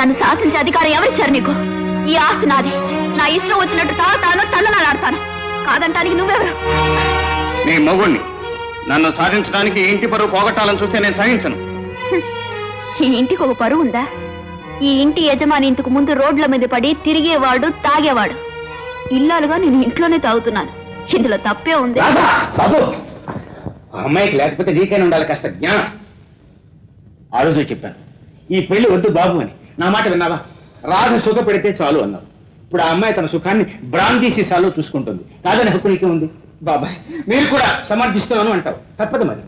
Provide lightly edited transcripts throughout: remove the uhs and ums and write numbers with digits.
నన్ను శాసించే అధికారం ఎవరిచ్చారు నీకు? ఈ ఆస్తి నాది. నా ఇష్టం వచ్చినట్టు తాను తల్లనాడాడతాను. కాదంటానికి నువ్వెవరు? నీ మొగుణ్ణి. నన్ను సాధించడానికి ఇంటి పరువు పోగొట్టాలని చూస్తే నేను సహించను. ఈ ఇంటికి ఒక పరువు ఉందా? ఈ ఇంటి యజమాని ఇంతకు ముందు రోడ్ల మీద పడి తిరిగేవాడు, తాగేవాడు. ఇల్లాలుగా నేను ఇంట్లోనే తాగుతున్నాను. ఇందులో తప్పే ఉంది. అమ్మాయికి లేకపోతే నీకైనా ఉండాలి కాస్త జ్ఞానం. ఆ రోజు చెప్పాను, ఈ పెళ్లి వద్దు బాబు అని. నా మాట విన్నావా? రాధ సుఖ పెడితే చాలు అన్నావు. ఇప్పుడు ఆ అమ్మాయి తన సుఖాన్ని బ్రాందీ సీసాలో చూసుకుంటుంది. కాదని హక్కు నీకే ఉంది. బాబాయ్, మీరు కూడా సమర్థిస్తున్నాను అంటావు. తప్పదు మరి.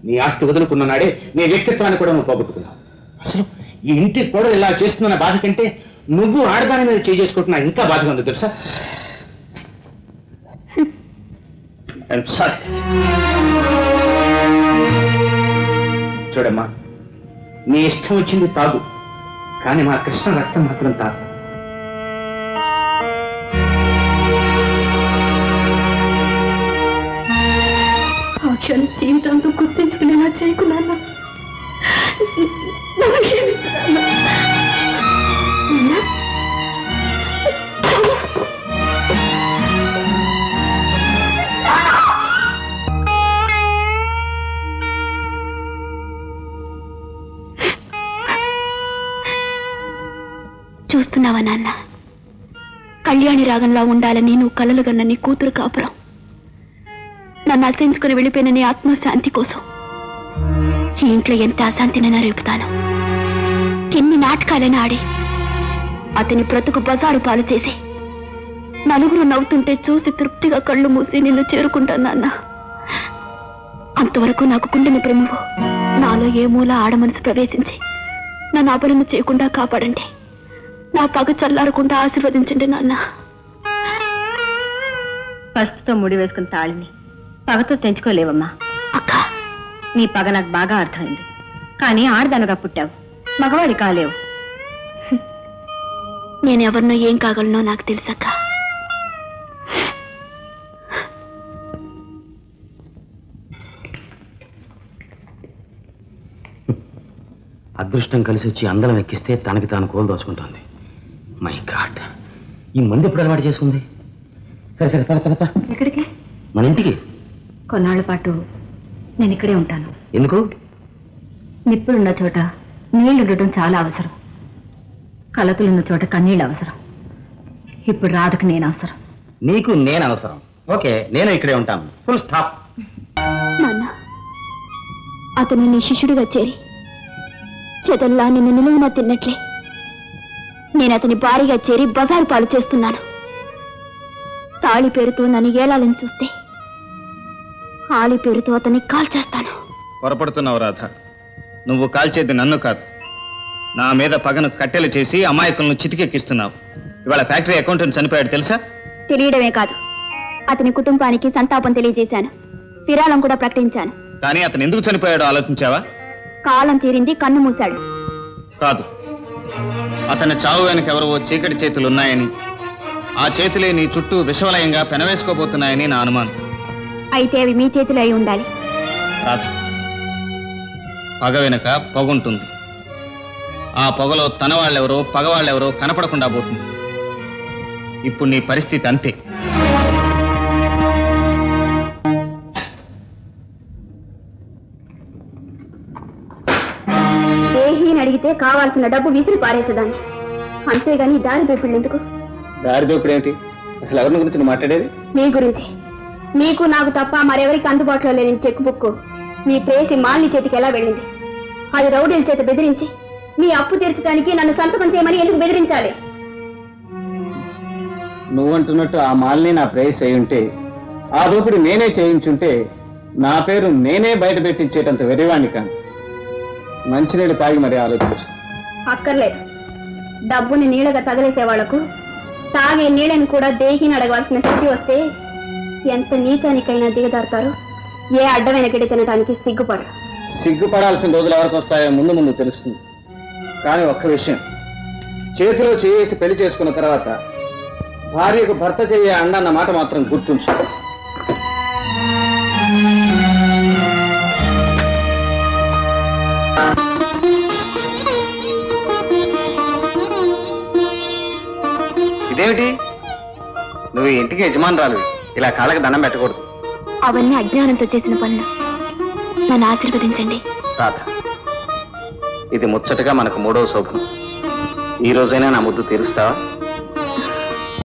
నీ ఆస్తి వదులుకున్న నాడే నీ వ్యక్తిత్వాన్ని కూడా నువ్వు పోగొట్టుకున్నావు. అసలు ఈ ఇంటి కూడా ఇలా చేస్తున్న బాధ కంటే నువ్వు ఆడదాని మీద చేసుకుంటున్నా ఇంకా బాధగా ఉంది తెలుసా? చూడమ్మా, నీ ఇష్టం వచ్చింది తాగు, కానీ మా కృష్ణ రక్తం మాత్రం తాగు. ఆ క్షణం జీవితంతో గుర్తించుకునేలా చేయకున్నాను. చూస్తున్నావా నాన్న, కళ్యాణి రాగంలా ఉండాలని నువ్వు కలలు కన్న నీ కూతురు కాపురం నన్ను అసహించుకుని వెళ్ళిపోయిన నీ ఆత్మశాంతి కోసం ఈ ఇంట్లో ఎంత అశాంతినైనా రేపుతాను. ఎన్ని నాటకాలైనా ఆడి అతని బ్రతుకు బజారు పాలు చేసి నలుగురు నవ్వుతుంటే చూసి తృప్తిగా కళ్ళు మూసి నిన్ను చేరుకుంటాను నాన్న. అంతవరకు నాకు కుండిన ప్రేమవు నాలో ఏ మూల ఆడమనసు ప్రవేశించి నన్ను అపరమ చేయకుండా కాపాడండి. నా పగ చల్లారకుండా ఆశీర్వదించండి నాన్న. పసుపుతో ముడి వేసుకున్న తాళిని పగతో తెంచుకోలేవమ్మా. అక్క, నీ పగ నాకు బాగా అర్థమైంది. కానీ ఆడదనగా పుట్టావు, మగవాడి కాలేవు. నేనెవరినో ఏం కాగలనో నాకు తెలుసక్క. అదృష్టం కలిసి వచ్చి అందరం ఎక్కిస్తే తనకి తాను కోలు దోచుకుంటోంది. మై గాడ్, ఈ మంది ఎప్పుడు అలవాటు చేసుకుంది? సరే సరే, పద పద పద. ఎక్కడికి? మన ఇంటికి. కొన్నాళ్ల పాటు నేను ఇక్కడే ఉంటాను. ఎందుకు? నిప్పులున్న చోట నీళ్లు ఉండటం చాలా అవసరం. కలతలున్న చోట కన్నీళ్ళు అవసరం. ఇప్పుడు రాధకు నేను అవసరం. నీకు నేను అవసరం. ఓకే, నేను ఇక్కడే ఉంటాను. Full stop. నాన్న, అతను నీ శిష్యుడిగా చేరి చెదల్లా నిన్ను నిలువునా తిన్నట్లే నేను అతని భారీగా చేరి బజారు పాలు చేస్తున్నాను. తాళి పేరుతో నన్ను ఏలాలని చూస్తే ఆలి పేరుతో అతన్ని కాల్చేస్తాను. పొరపడుతున్నావు రాధ. నువ్వు కాల్చేది నన్ను కాదు, నా మీద పగను కట్టెలు చేసి అమాయకులను చితికెక్కిస్తున్నావు. ఇవాళ ఫ్యాక్టరీ అకౌంటెంట్ చనిపోయాడు తెలుసా? తెలియడమే కాదు, అతని కుటుంబానికి సంతాపం తెలియజేశాను. విరాళం కూడా ప్రకటించాను. కానీ అతను ఎందుకు చనిపోయాడో ఆలోచించావా? కాలం తీరింది, కన్ను మూశాడు. కాదు, అతని చావు వెనక ఎవరో చీకటి చేతులున్నాయని, ఆ చేతులే నీ చుట్టూ విషవలయంగా పెనవేసుకోబోతున్నాయని నా అనుమానం. అయితే అవి మీ చేతిలో అయి ఉండాలి. రాధ, పగ వెనుక పొగుంటుంది. ఆ పొగలో తన వాళ్ళెవరో పగవాళ్ళెవరో కనపడకుండా పోతుంది. ఇప్పుడు నీ పరిస్థితి అంతే. దేహీని అడిగితే కావాల్సిన డబ్బు విసిరి పారేసేదాన్ని, అంతేగాని దారి దోపిళ్ళు ఎందుకు? దారి దోపిడు ఏమిటి? అసలు ఎవరి గురించి నువ్వు మాట్లాడేది? మీ గురించి. మీకు నాకు తప్ప మరెవరికి అందుబాటులో లేని చెక్ బుక్ మీ ప్రేసి మాలిని చేతికి ఎలా వెళ్ళింది? అది రౌడీల చేత బెదిరించి మీ అప్పు తీర్చడానికి నన్ను సంతకం చేయమని ఎందుకు బెదిరించాలి? నువ్వంటున్నట్టు ఆ మాలిని నా ప్రేయస్ అయి ఉంటే, ఆ దోపిడి నేనే చేయించుంటే నా పేరు నేనే బయట పెట్టించేటంత వెర్రివాణ్ణి కాను. మంచినీళ్ళు తాగి మరి ఆలోచించు. అక్కర్లేదు. డబ్బుని నీళ్ళగా తగలేసే వాళ్లకు తాగే నీళ్ళని కూడా దేహిని అడగవలసిన స్థితి వస్తే ఎంత నీచానికైనా దిగజారుతారు. ఏ అడ్డమైన గిడి తినడానికి సిగ్గుపడరు. సిగ్గుపడాల్సిన రోజులు ఎవరికి వస్తాయో ముందు ముందు తెలుస్తుంది. కానీ ఒక్క విషయం, చేతిలో చేసి పెళ్లి చేసుకున్న తర్వాత భార్యకు భర్త చేయ అండన్న మాట మాత్రం గుర్తుంచు. అదేమిటి? నువ్వు ఇంటికి యజమానురాలు, ఇలా కాళ్ళకి దండం పెట్టకూడదు. అవన్నీ అజ్ఞానంతో చేసిన పనులు. నన్ను ఆశీర్వదించండి. రాధ, ఇది ముచ్చటగా మనకు 3వ శోభనం. ఈ రోజైనా నా ముద్దు తీరుస్తావా?